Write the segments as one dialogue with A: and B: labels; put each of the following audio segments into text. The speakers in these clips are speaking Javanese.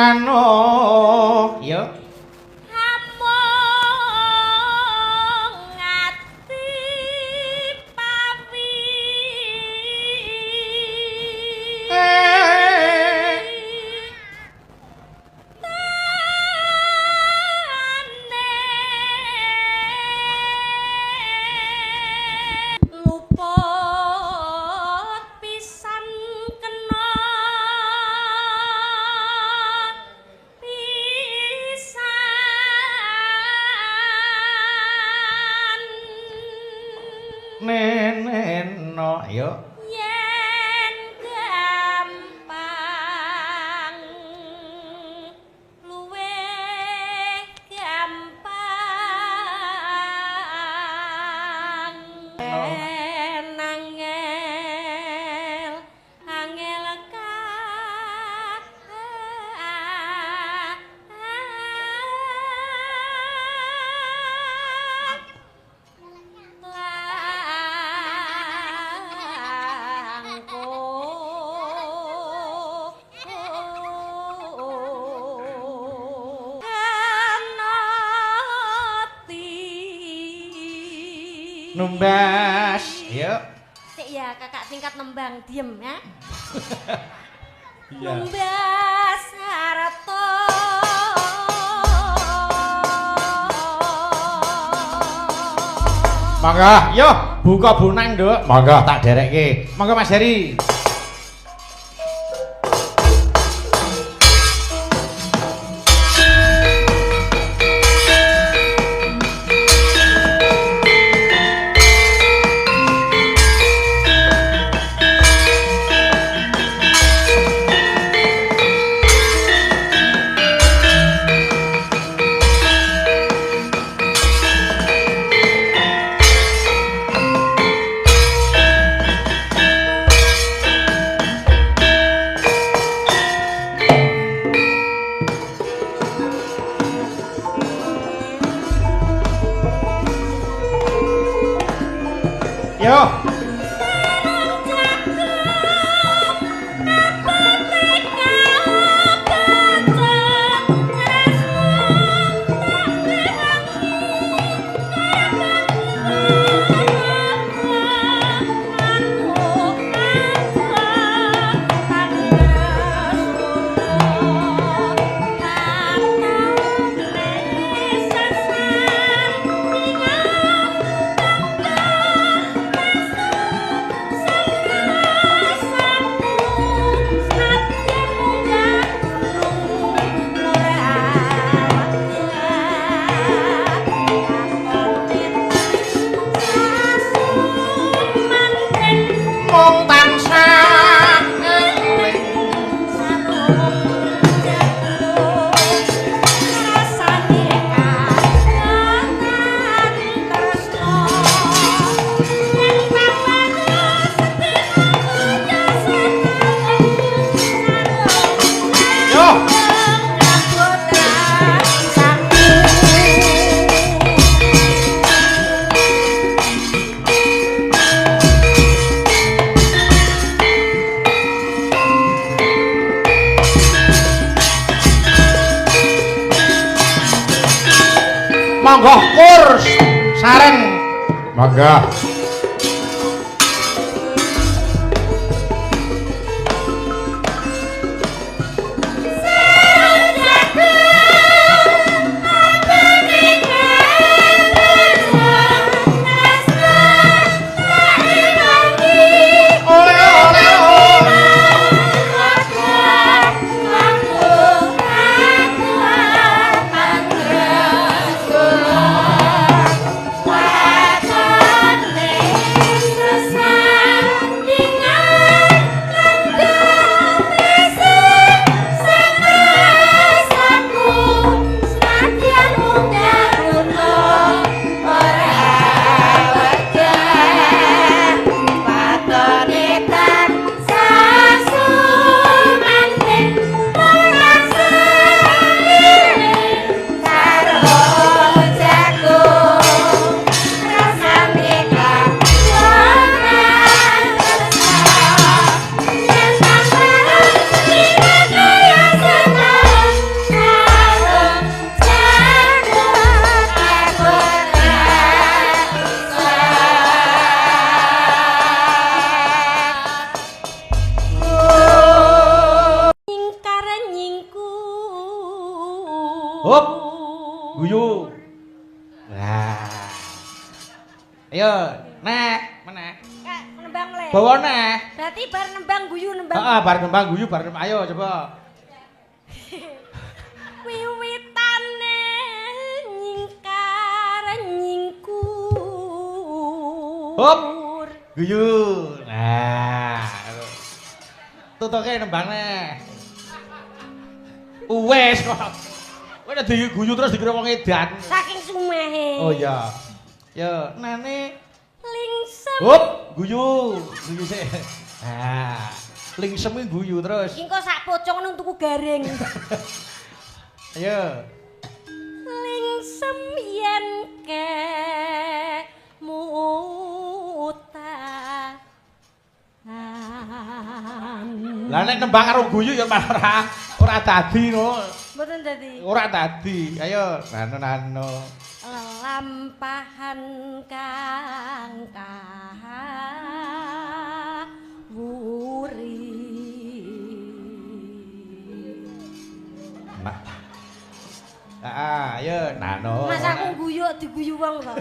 A: manuk ya neneno ya
B: yen gampang luwih gampang angel angel
A: numbas ya
B: sik ya kakak tingkat nembang diem ya
A: iya
B: numbas harto
A: mangga yo buka bunang nduk mangga tak derekke mangga Mas Heri yo monggo kurs sareng mangga
B: Wajane
A: Guyu. Nah. Ayo, nek, meneh.
B: Kak, nembang le.
A: Bawa nek.
B: Berarti bar nembang guyu nembang.
A: Heeh, bar nembang guyu bar ayo coba.
B: Wiwitane nyingkar nyingkur.
A: Hop. Guyu. Nah. Tutuke nembangne. Wes kok. Kowe nek diguyu terus dikira wong edan.
B: Saking sumehe.
A: Oh iya. Yo, nane
B: Lingsem.
A: hop, guyu. Guyu sik. Nah, lingsem guyu terus.
B: Iki kok sak pocong nang tuku garing.
A: Ayo.
B: Lingsem yen ke muta.
A: Lah nek nembang karo guyu ya malah ora dadi no.
B: Mboten dadi.
A: Ora dadi. Ayo, nano.
B: Lampahan kang wuri.
A: Mak. Ayo, nano.
B: Mas aku guyu diguyu wong kok.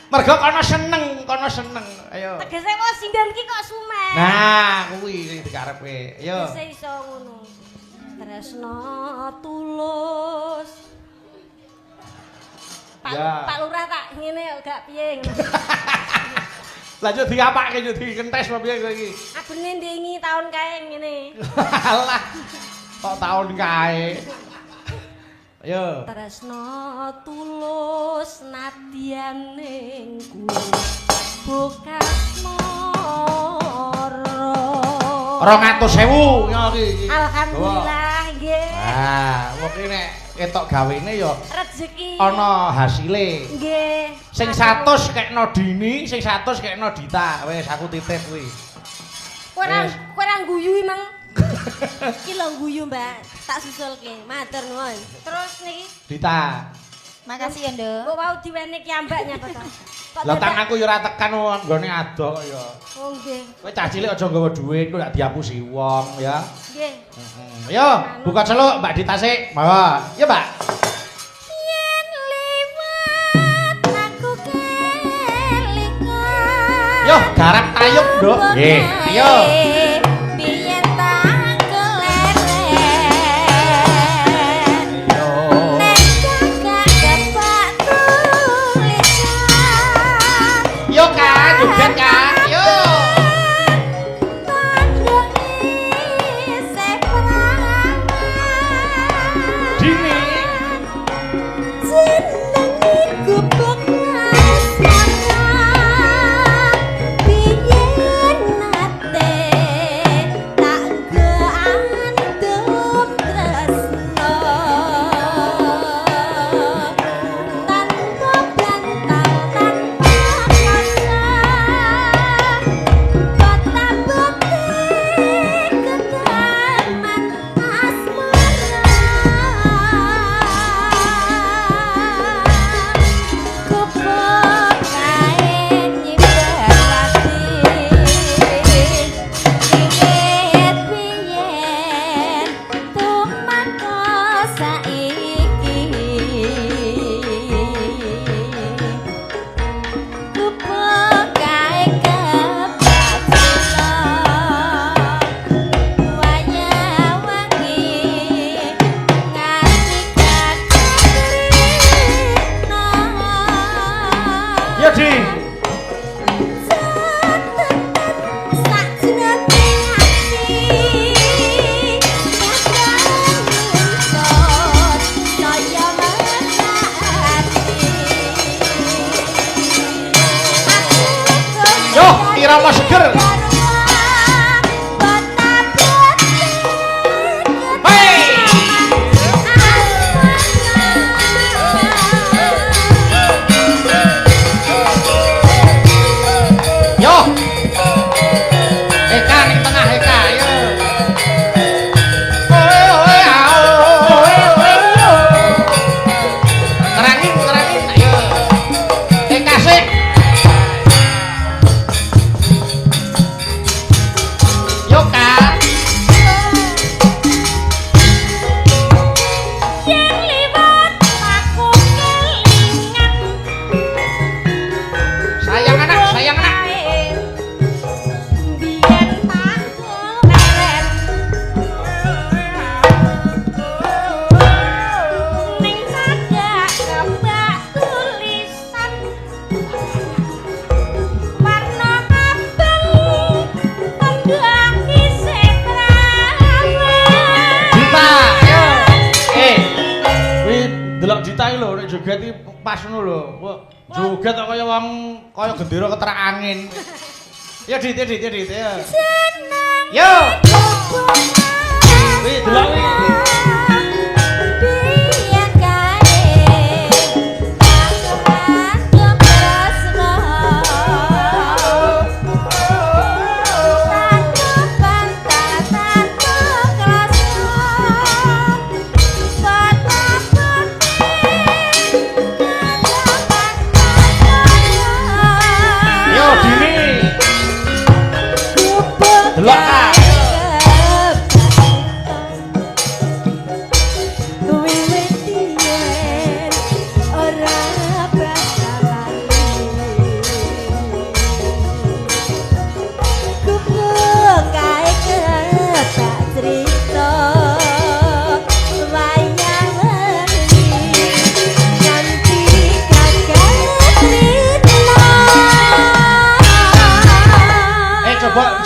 A: Mergo kono seneng. Ayo.
B: Tegese kok sindan ki kok sumeh.
A: Nah, kuwi sing dikarepe. Ayo.
B: Tegese iso ngono. Tresno tulus.
A: Ya.
B: Pak Lurah tak ngene gak piye ngono.
A: Lanjut diapake yo dikentes apa piye kowe iki?
B: Abene ndingi taun kae ngene.
A: Alah. Kok taun kae. Ayo.
B: Tresno tulus nadyan ning bukas moro.
A: 200.000 ya iki.
B: Alhamdulillah nggih.
A: Ah, wong iki nek ketok gawene ya
B: Rezeki.
A: ana hasile.
B: Nggih.
A: Sing 100 kekno Dini, sing 100 kekno Dita. Wis aku titip kuwi.
B: Kowe ora guyu mang. Iki lho guyu, Mbak. Tak susulke. Matur nuwun. Terus niki
A: Dita.
C: Makasih ya, Nduk.
B: kok mau diwene kiambaknya kok to. Kok
A: Lah
B: dadak-
A: tanganku ya ora tekan nggone adok kok ya.
B: Oh nggih.
A: Kowe cah cilik aja nggawa dhuwit, kok gak diapusi wong ya.
B: Nggih.
A: Yo, buka celuk Mbak Dita sik. Monggo. Ya, Mbak.
B: Yen liwat aku kelingan.
A: Yo, garap tayub, Nduk. Nggih. Ayo.
B: Biyen tak keleren.
A: Yo.
B: Nek kakak dapat tulisan.
A: Yo, Kak, joget, Kak. Yo. Dini. Yo, Di. Yo, irama seger. Yo. Eka ning tengah Eka, yo. Oe oe oe oe yo. Ngerangin ayo. Eka sik. Delok Dita iki lho nek joget iki pas ngono lho. Joget kok kaya wong kaya gendera keterak angin. Ya Dit, ya Dit, ya Dit. Ya. Yo. Wih, delok wih.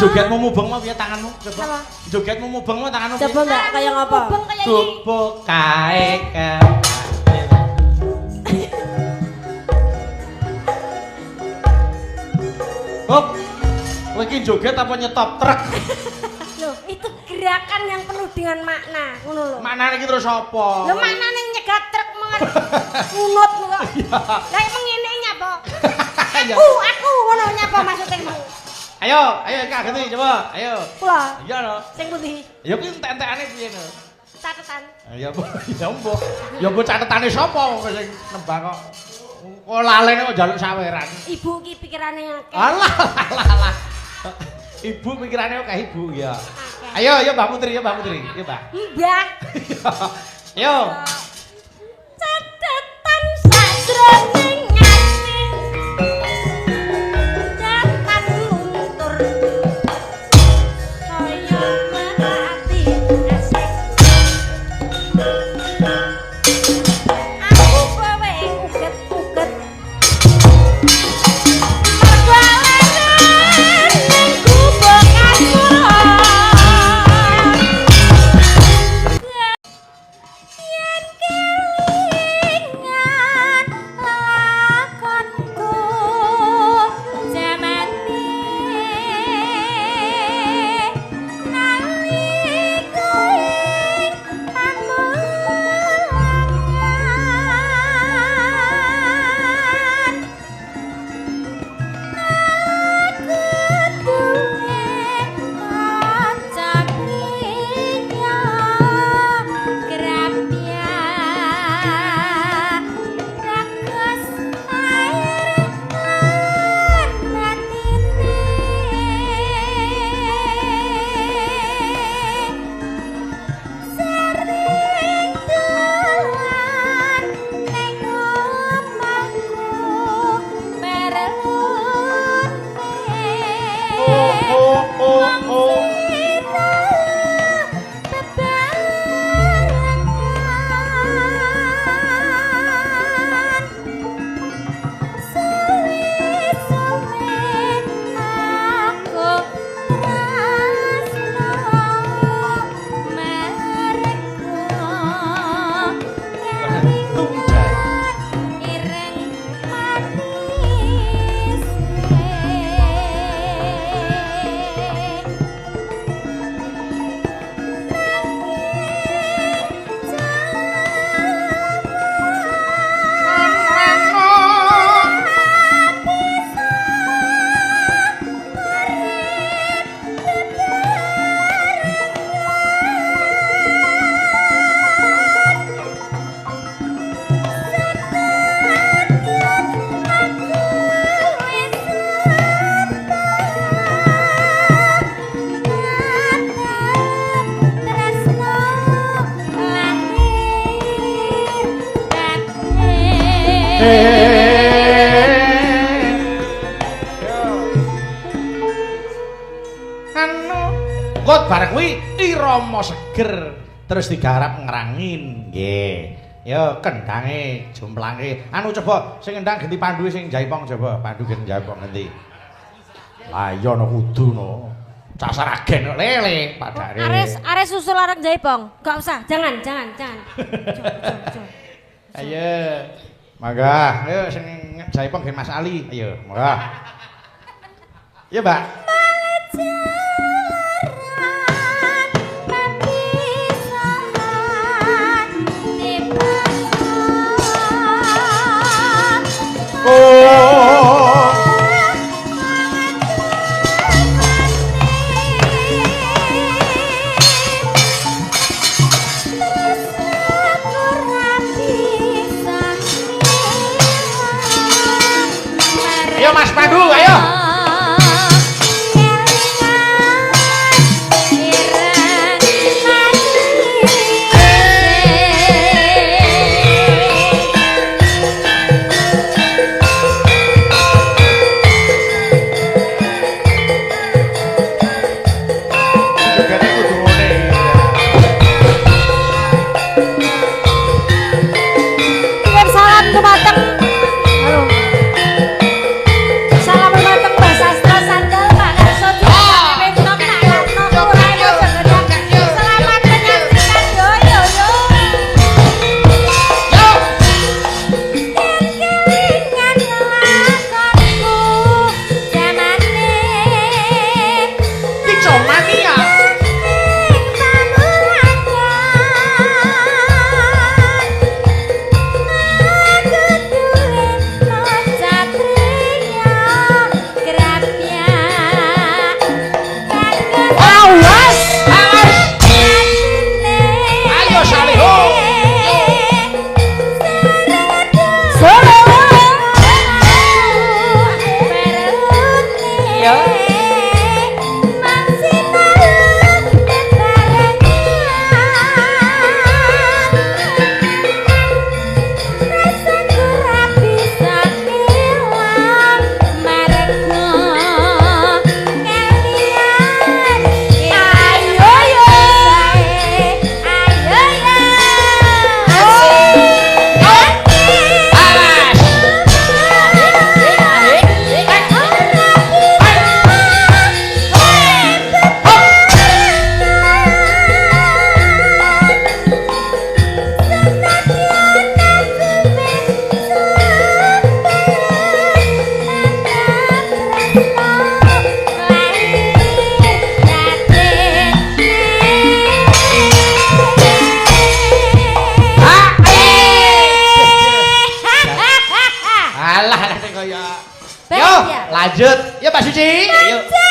A: Jogetmu mubeng mau piye tanganmu? Coba. Jogetmu mubeng mau tanganmu.
B: Coba Mbak kaya ngopo? Mubeng kaya iki.
A: Gubuk kae ke. Hop. Kowe iki joget apa nyetop truk?
B: Loh, itu gerakan yang penuh dengan makna, ngono lho.
A: Maknane iki terus apa?
B: Lho maknane nyegat truk ngunut kok. Lah emang ngene nyapa? Aku ngono nyapa maksudnya.
A: Ayo kageti coba. Ayo.
B: Kula.
A: Iya lho.
B: Sing pundi?
A: Ya kuwi entek-entekane piye lho?
B: Catetan.
A: Ya mbok. Ya mbok catetane sapa sing nembang kok. Kok lalene kok njaluk saweran.
B: Ibu ki pikirane akeh.
A: Alah. Ibu pikirane kok ibu ya. Ayo Mbak Putri, ya Mbak Putri. Ya Mbak.
B: Mbah.
A: Ayo.
B: Catetan sajroning
A: Kot bareng kuwi irama seger terus digarap ngrangin nggih. Ya kendange jomplange. Anu coba sing ngendang genti panduwe sing jaipong coba. Pandu genti jaipong genti. Lah iya no kudu no. Casar agen lele padane.
B: Ares susul arek jaipong. Enggak usah, jangan.
A: Ayo. Mangga, ayo sing jaipong gen Mas Ali. Ayo, mangga. Iya, Mbak. Ayo Mas Pandu, ayo.
B: Kirim salam dumateng. Salam dumateng Mbah Sastra Sandal Pak Karso Dianak Latno Kurayo Jogja. Selamat menyaksikan yo yo yo. Kelingan lakonku zamane.
A: Picomania.
B: Awas!
A: Ayo Saliho.
B: Yo.
A: Alah, sing kaya.
B: Baik,
A: Yo,
B: ya.
A: lanjut. Ya Mbak Suci. Yuk.